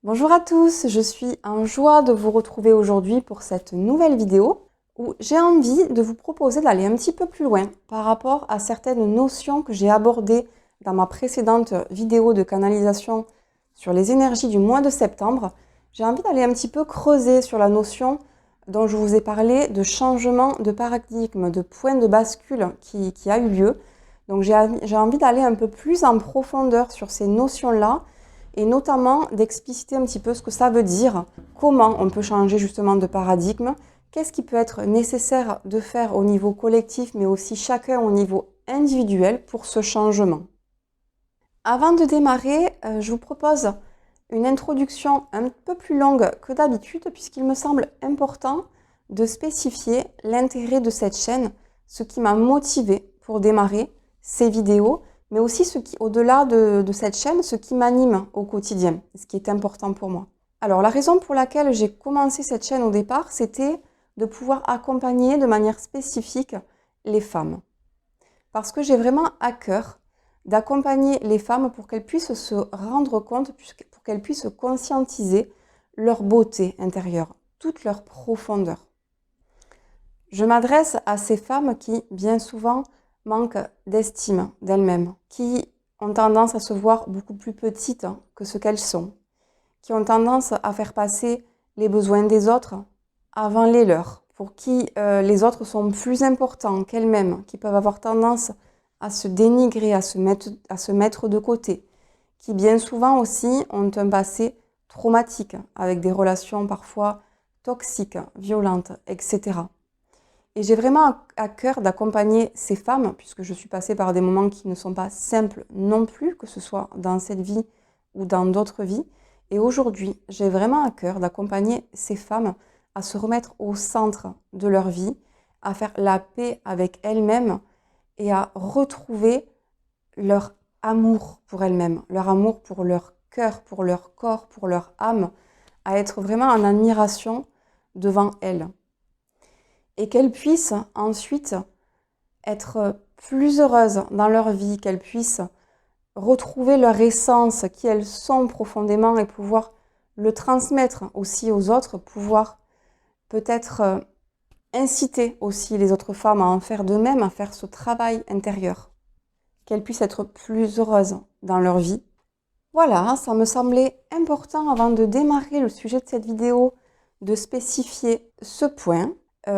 Bonjour à tous, je suis en joie de vous retrouver aujourd'hui pour cette nouvelle vidéo où j'ai envie de vous proposer d'aller un petit peu plus loin par rapport à certaines notions que j'ai abordées dans ma précédente vidéo de canalisation sur les énergies du mois de septembre. J'ai envie d'aller un petit peu creuser sur la notion dont je vous ai parlé de changement de paradigme, de point de bascule qui a eu lieu. Donc j'ai envie d'aller un peu plus en profondeur sur ces notions-là et notamment d'expliciter un petit peu ce que ça veut dire, comment on peut changer justement de paradigme, qu'est-ce qui peut être nécessaire de faire au niveau collectif, mais aussi chacun au niveau individuel pour ce changement. Avant de démarrer, je vous propose une introduction un peu plus longue que d'habitude, puisqu'il me semble important de spécifier l'intérêt de cette chaîne, ce qui m'a motivé pour démarrer ces vidéos, mais aussi ce qui, au-delà de cette chaîne, ce qui m'anime au quotidien, ce qui est important pour moi. Alors, la raison pour laquelle j'ai commencé cette chaîne au départ, c'était de pouvoir accompagner de manière spécifique les femmes. Parce que j'ai vraiment à cœur d'accompagner les femmes pour qu'elles puissent se rendre compte, pour qu'elles puissent conscientiser leur beauté intérieure, toute leur profondeur. Je m'adresse à ces femmes qui, bien souvent, manquent d'estime d'elles-mêmes, qui ont tendance à se voir beaucoup plus petites que ce qu'elles sont, qui ont tendance à faire passer les besoins des autres avant les leurs, pour qui les autres sont plus importants qu'elles-mêmes, qui peuvent avoir tendance à se dénigrer, à se mettre de côté, qui bien souvent aussi ont un passé traumatique, avec des relations parfois toxiques, violentes, etc. Et j'ai vraiment à cœur d'accompagner ces femmes, puisque je suis passée par des moments qui ne sont pas simples non plus, que ce soit dans cette vie ou dans d'autres vies. Et aujourd'hui, j'ai vraiment à cœur d'accompagner ces femmes à se remettre au centre de leur vie, à faire la paix avec elles-mêmes et à retrouver leur amour pour elles-mêmes, leur amour pour leur cœur, pour leur corps, pour leur âme, à être vraiment en admiration devant elles. Et qu'elles puissent ensuite être plus heureuses dans leur vie, qu'elles puissent retrouver leur essence, qui elles sont profondément et pouvoir le transmettre aussi aux autres, pouvoir peut-être inciter aussi les autres femmes à en faire de même, à faire ce travail intérieur, qu'elles puissent être plus heureuses dans leur vie. Voilà, ça me semblait important avant de démarrer le sujet de cette vidéo de spécifier ce point.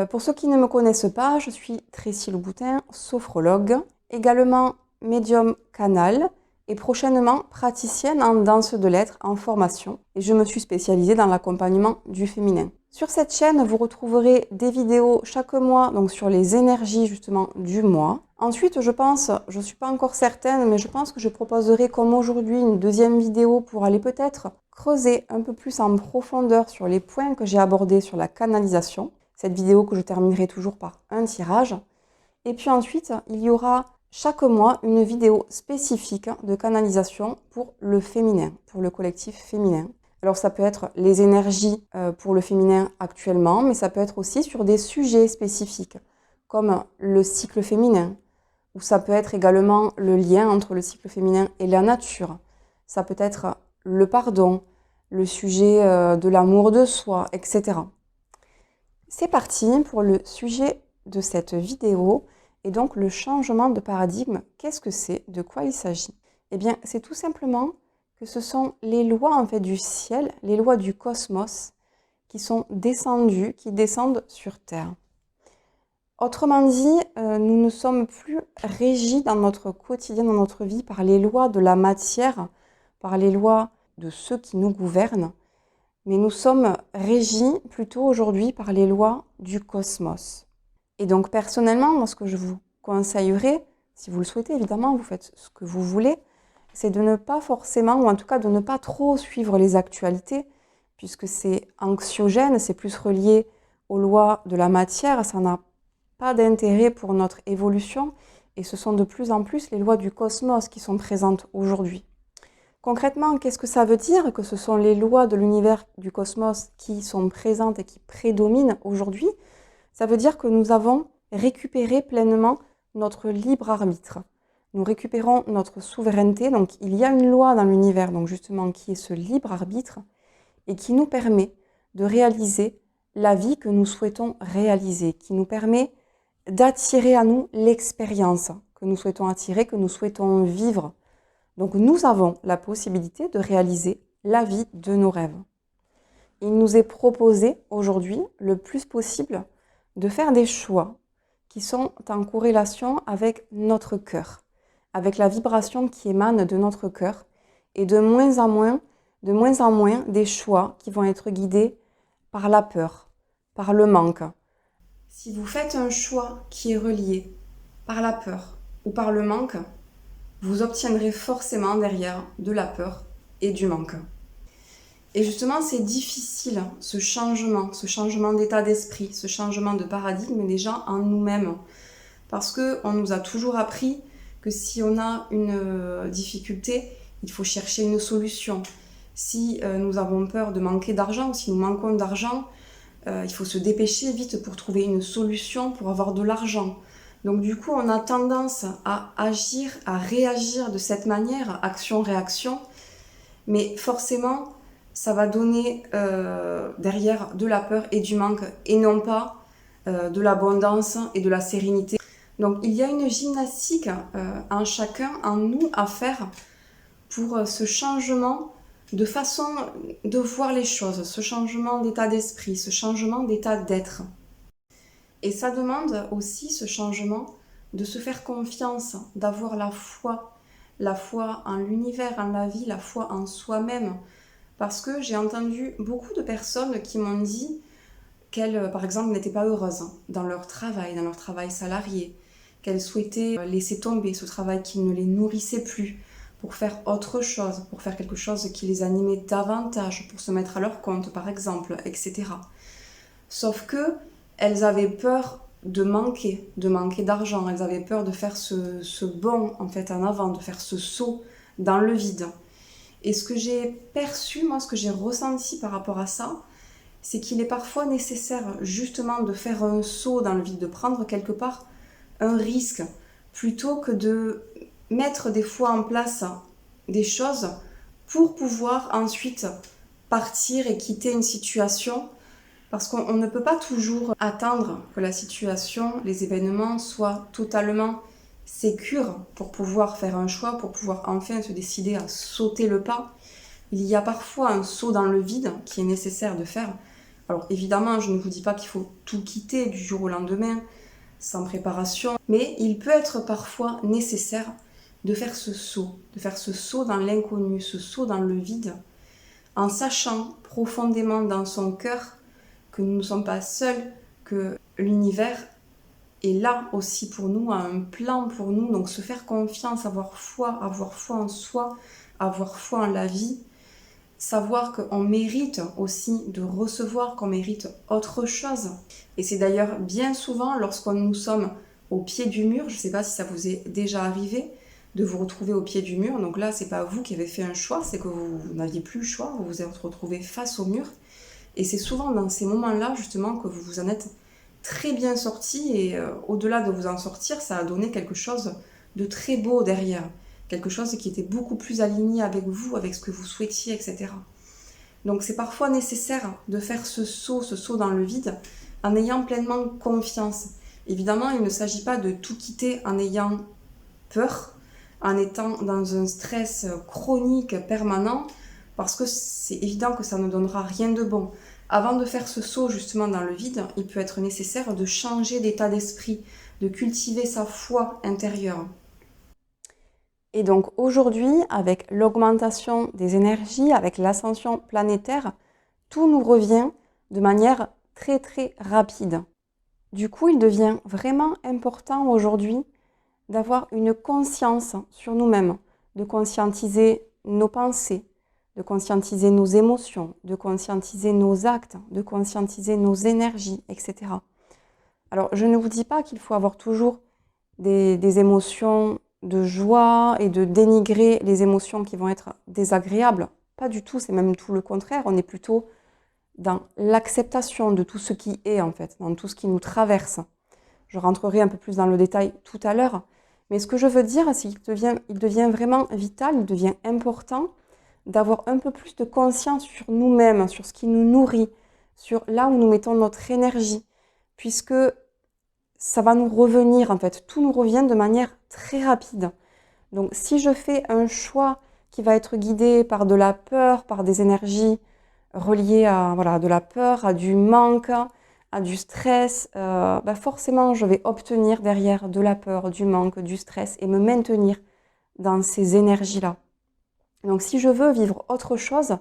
Pour ceux qui ne me connaissent pas, je suis Tressie Louboutin, sophrologue, également médium canal et prochainement praticienne en danse de l'être en formation. Et je me suis spécialisée dans l'accompagnement du féminin. Sur cette chaîne, vous retrouverez des vidéos chaque mois, donc sur les énergies justement du mois. Ensuite, je ne suis pas encore certaine, mais je pense que je proposerai comme aujourd'hui une deuxième vidéo pour aller peut-être creuser un peu plus en profondeur sur les points que j'ai abordés sur la canalisation. Cette vidéo que je terminerai toujours par un tirage. Et puis ensuite, il y aura chaque mois une vidéo spécifique de canalisation pour le féminin, pour le collectif féminin. Alors ça peut être les énergies pour le féminin actuellement, mais ça peut être aussi sur des sujets spécifiques, comme le cycle féminin, ou ça peut être également le lien entre le cycle féminin et la nature. Ça peut être le pardon, le sujet de l'amour de soi, etc. C'est parti pour le sujet de cette vidéo et donc le changement de paradigme. Qu'est-ce que c'est? De quoi il s'agit? Eh bien, c'est tout simplement que ce sont les lois en fait du ciel, les lois du cosmos qui sont descendues, qui descendent sur Terre. Autrement dit, nous ne sommes plus régis dans notre quotidien, dans notre vie, par les lois de la matière, par les lois de ceux qui nous gouvernent, mais nous sommes régis plutôt aujourd'hui par les lois du cosmos. Et donc personnellement, moi ce que je vous conseillerais, si vous le souhaitez évidemment, vous faites ce que vous voulez, c'est de ne pas forcément, ou en tout cas de ne pas trop suivre les actualités, puisque c'est anxiogène, c'est plus relié aux lois de la matière, ça n'a pas d'intérêt pour notre évolution, et ce sont de plus en plus les lois du cosmos qui sont présentes aujourd'hui. Concrètement, qu'est-ce que ça veut dire que ce sont les lois de l'univers du cosmos qui sont présentes et qui prédominent aujourd'hui? Ça veut dire que nous avons récupéré pleinement notre libre arbitre. Nous récupérons notre souveraineté. Donc il y a une loi dans l'univers, donc justement qui est ce libre arbitre. et qui nous permet de réaliser la vie que nous souhaitons réaliser, qui nous permet d'attirer à nous l'expérience que nous souhaitons attirer, que nous souhaitons vivre. Donc nous avons la possibilité de réaliser la vie de nos rêves. Il nous est proposé aujourd'hui, le plus possible, de faire des choix qui sont en corrélation avec notre cœur, avec la vibration qui émane de notre cœur, et de moins en moins des choix qui vont être guidés par la peur, par le manque. Si vous faites un choix qui est relié par la peur ou par le manque, vous obtiendrez forcément derrière de la peur et du manque. Et justement, c'est difficile, ce changement d'état d'esprit, ce changement de paradigme déjà en nous-mêmes. Parce qu'on nous a toujours appris que si on a une difficulté, il faut chercher une solution. Si nous avons peur de manquer d'argent ou si nous manquons d'argent, il faut se dépêcher vite pour trouver une solution pour avoir de l'argent. Donc du coup, on a tendance à agir, à réagir de cette manière, action-réaction, mais forcément, ça va donner derrière de la peur et du manque, et non pas de l'abondance et de la sérénité. Donc il y a une gymnastique en chacun, en nous, à faire pour ce changement de façon de voir les choses, ce changement d'état d'esprit, ce changement d'état d'être. Et ça demande aussi ce changement de se faire confiance, d'avoir la foi en l'univers, en la vie, la foi en soi-même. Parce que j'ai entendu beaucoup de personnes qui m'ont dit qu'elles, par exemple, n'étaient pas heureuses dans leur travail salarié, qu'elles souhaitaient laisser tomber ce travail qui ne les nourrissait plus pour faire autre chose, pour faire quelque chose qui les animait davantage, pour se mettre à leur compte, par exemple, etc. Sauf que elles avaient peur de manquer d'argent, elles avaient peur de faire ce bond en fait en avant, de faire ce saut dans le vide. Et ce que j'ai perçu, moi, ce que j'ai ressenti par rapport à ça, c'est qu'il est parfois nécessaire justement de faire un saut dans le vide, de prendre quelque part un risque, plutôt que de mettre des fois en place des choses pour pouvoir ensuite partir et quitter une situation. Parce qu'on ne peut pas toujours attendre que la situation, les événements soient totalement sécures pour pouvoir faire un choix, pour pouvoir enfin se décider à sauter le pas. Il y a parfois un saut dans le vide qui est nécessaire de faire. Alors évidemment, je ne vous dis pas qu'il faut tout quitter du jour au lendemain, sans préparation, mais il peut être parfois nécessaire de faire ce saut dans l'inconnu, ce saut dans le vide, en sachant profondément dans son cœur que nous ne sommes pas seuls, que l'univers est là aussi pour nous, a un plan pour nous. Donc se faire confiance, avoir foi en soi, avoir foi en la vie, savoir qu'on mérite aussi de recevoir, qu'on mérite autre chose. Et c'est d'ailleurs bien souvent lorsque nous sommes au pied du mur, je ne sais pas si ça vous est déjà arrivé, de vous retrouver au pied du mur. Donc là, c'est pas vous qui avez fait un choix, c'est que vous n'aviez plus le choix, vous vous êtes retrouvé face au mur. Et c'est souvent dans ces moments-là, justement, que vous vous en êtes très bien sorti. Et au-delà de vous en sortir, ça a donné quelque chose de très beau derrière. Quelque chose qui était beaucoup plus aligné avec vous, avec ce que vous souhaitiez, etc. Donc c'est parfois nécessaire de faire ce saut dans le vide, en ayant pleinement confiance. Évidemment, il ne s'agit pas de tout quitter en ayant peur, en étant dans un stress chronique permanent, parce que c'est évident que ça ne donnera rien de bon. Avant de faire ce saut justement dans le vide, il peut être nécessaire de changer d'état d'esprit, de cultiver sa foi intérieure. Et donc aujourd'hui, avec l'augmentation des énergies, avec l'ascension planétaire, tout nous revient de manière très très rapide. Du coup, il devient vraiment important aujourd'hui d'avoir une conscience sur nous-mêmes, de conscientiser nos pensées, de conscientiser nos émotions, de conscientiser nos actes, de conscientiser nos énergies, etc. Alors, je ne vous dis pas qu'il faut avoir toujours des émotions de joie et de dénigrer les émotions qui vont être désagréables. Pas du tout, c'est même tout le contraire. On est plutôt dans l'acceptation de tout ce qui est, en fait, dans tout ce qui nous traverse. Je rentrerai un peu plus dans le détail tout à l'heure. Mais ce que je veux dire, c'est qu'il devient vraiment vital, il devient important d'avoir un peu plus de conscience sur nous-mêmes, sur ce qui nous nourrit, sur là où nous mettons notre énergie, puisque ça va nous revenir en fait, tout nous revient de manière très rapide. Donc si je fais un choix qui va être guidé par de la peur, par des énergies reliées à voilà, de la peur, à du manque, à du stress, forcément je vais obtenir derrière de la peur, du manque, du stress et me maintenir dans ces énergies-là. Donc si je veux vivre autre chose,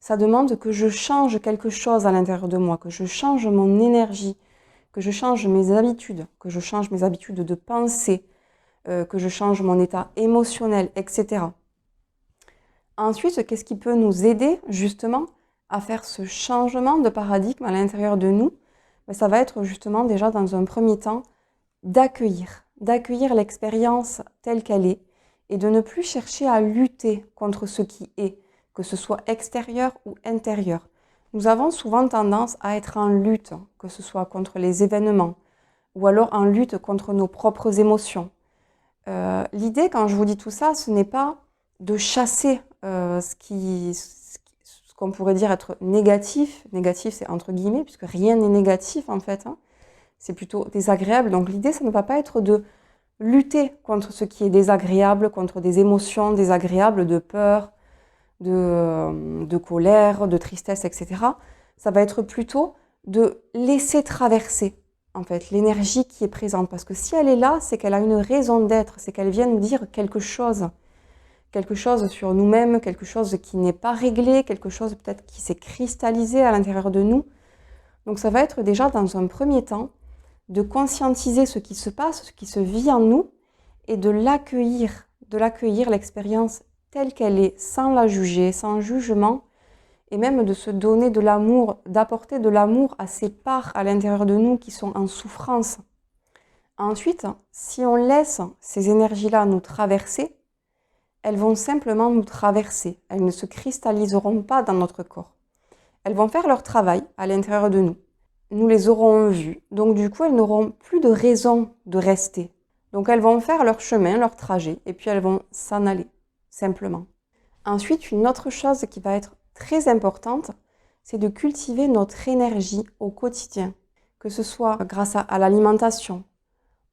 ça demande que je change quelque chose à l'intérieur de moi, que je change mon énergie, que je change mes habitudes, que je change mes habitudes de pensée, que je change mon état émotionnel, etc. Ensuite, qu'est-ce qui peut nous aider justement à faire ce changement de paradigme à l'intérieur de nous? Ça va être justement déjà dans un premier temps d'accueillir l'expérience telle qu'elle est et de ne plus chercher à lutter contre ce qui est, que ce soit extérieur ou intérieur. Nous avons souvent tendance à être en lutte, que ce soit contre les événements ou alors en lutte contre nos propres émotions. L'idée, quand je vous dis tout ça, ce n'est pas de chasser ce qu'on pourrait dire être négatif. Négatif, c'est entre guillemets, puisque rien n'est négatif en fait. Hein. C'est plutôt désagréable. Donc l'idée, ça ne va pas être de lutter contre ce qui est désagréable, contre des émotions désagréables de peur, de colère, de tristesse, etc. Ça va être plutôt de laisser traverser en fait l'énergie qui est présente. Parce que si elle est là, c'est qu'elle a une raison d'être, c'est qu'elle vient nous dire quelque chose sur nous-mêmes, quelque chose qui n'est pas réglé, quelque chose peut-être qui s'est cristallisé à l'intérieur de nous. Donc ça va être déjà dans un premier temps de conscientiser ce qui se passe, ce qui se vit en nous et de l'accueillir l'expérience telle qu'elle est, sans la juger, sans jugement, et même de se donner de l'amour, d'apporter de l'amour à ces parts à l'intérieur de nous qui sont en souffrance. Ensuite, si on laisse ces énergies-là nous traverser, elles vont simplement nous traverser. Elles ne se cristalliseront pas dans notre corps. Elles vont faire leur travail à l'intérieur de nous. Nous les aurons vues. Donc du coup, elles n'auront plus de raison de rester. Donc elles vont faire leur chemin, leur trajet, et puis elles vont s'en aller, simplement. Ensuite, une autre chose qui va être très importante, c'est de cultiver notre énergie au quotidien. Que ce soit grâce à l'alimentation,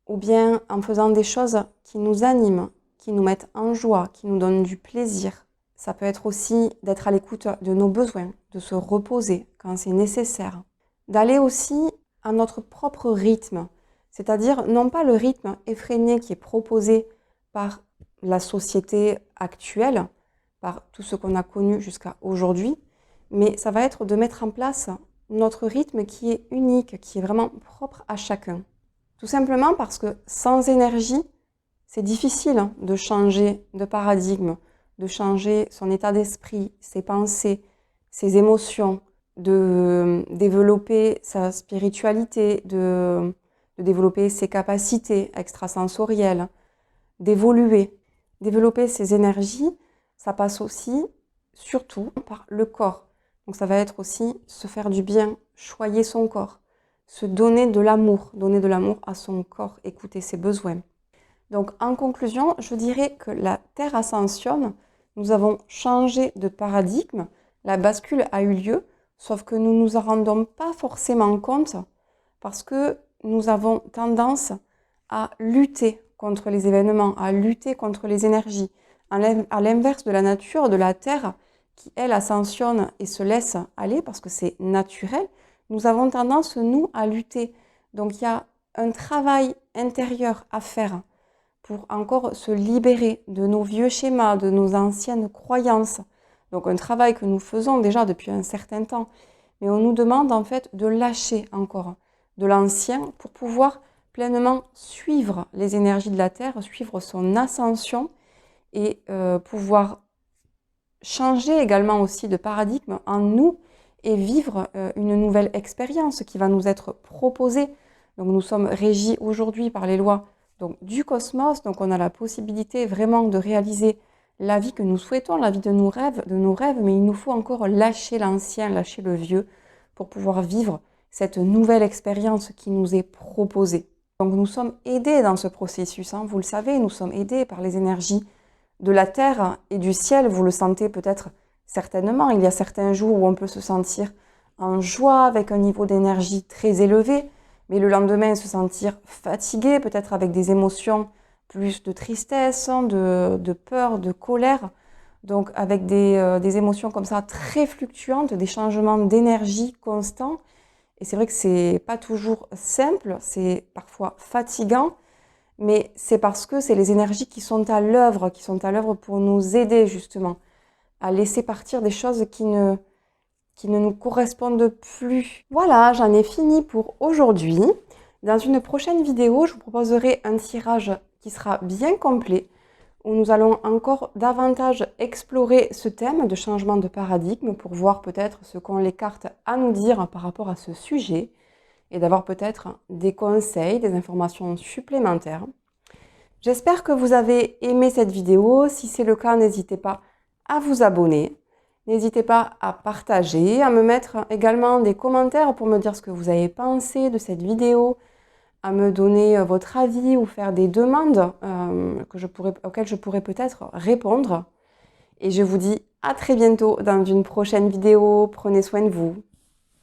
ou bien en faisant des choses qui nous animent, qui nous mettent en joie, qui nous donnent du plaisir. Ça peut être aussi d'être à l'écoute de nos besoins, de se reposer quand c'est nécessaire. D'aller aussi à notre propre rythme, c'est-à-dire non pas le rythme effréné qui est proposé par la société actuelle, par tout ce qu'on a connu jusqu'à aujourd'hui, mais ça va être de mettre en place notre rythme qui est unique, qui est vraiment propre à chacun. Tout simplement parce que sans énergie, c'est difficile de changer de paradigme, de changer son état d'esprit, ses pensées, ses émotions, de développer sa spiritualité, de développer ses capacités extrasensorielles, d'évoluer. Développer ses énergies, ça passe aussi, surtout, par le corps. Donc ça va être aussi se faire du bien, choyer son corps, se donner de l'amour à son corps, écouter ses besoins. Donc en conclusion, je dirais que la Terre ascensionne, nous avons changé de paradigme, la bascule a eu lieu, sauf que nous ne nous en rendons pas forcément compte parce que nous avons tendance à lutter contre les événements, à lutter contre les énergies. À l'inverse de la nature, de la Terre, qui elle ascensionne et se laisse aller parce que c'est naturel, nous avons tendance, nous, à lutter. Donc il y a un travail intérieur à faire pour encore se libérer de nos vieux schémas, de nos anciennes croyances. Donc un travail que nous faisons déjà depuis un certain temps. Mais on nous demande en fait de lâcher encore de l'ancien pour pouvoir pleinement suivre les énergies de la Terre, suivre son ascension et pouvoir changer également aussi de paradigme en nous et vivre une nouvelle expérience qui va nous être proposée. Donc nous sommes régis aujourd'hui par les lois donc, du cosmos, donc on a la possibilité vraiment de réaliser la vie que nous souhaitons, la vie de nos rêves, mais il nous faut encore lâcher l'ancien, lâcher le vieux pour pouvoir vivre cette nouvelle expérience qui nous est proposée. Donc nous sommes aidés dans ce processus, vous le savez, nous sommes aidés par les énergies de la terre et du ciel, vous le sentez peut-être Certainement, il y a certains jours où on peut se sentir en joie avec un niveau d'énergie très élevé, mais le lendemain se sentir fatigué, peut-être avec des émotions plus de tristesse, de peur, de colère. Donc avec des émotions comme ça très fluctuantes, des changements d'énergie constants. Et c'est vrai que c'est pas toujours simple, c'est parfois fatigant, mais c'est parce que c'est les énergies qui sont à l'œuvre pour nous aider justement à laisser partir des choses qui ne nous correspondent plus. Voilà, j'en ai fini pour aujourd'hui. Dans une prochaine vidéo, je vous proposerai un tirage qui sera bien complet, où nous allons encore davantage explorer ce thème de changement de paradigme pour voir peut-être ce qu'ont les cartes à nous dire par rapport à ce sujet et d'avoir peut-être des conseils, des informations supplémentaires. J'espère que vous avez aimé cette vidéo. Si c'est le cas, n'hésitez pas à vous abonner. N'hésitez pas à partager, à me mettre également des commentaires pour me dire ce que vous avez pensé de cette vidéo, à me donner votre avis ou faire des demandes auxquelles je pourrais peut-être répondre. Et je vous dis à très bientôt dans une prochaine vidéo. Prenez soin de vous.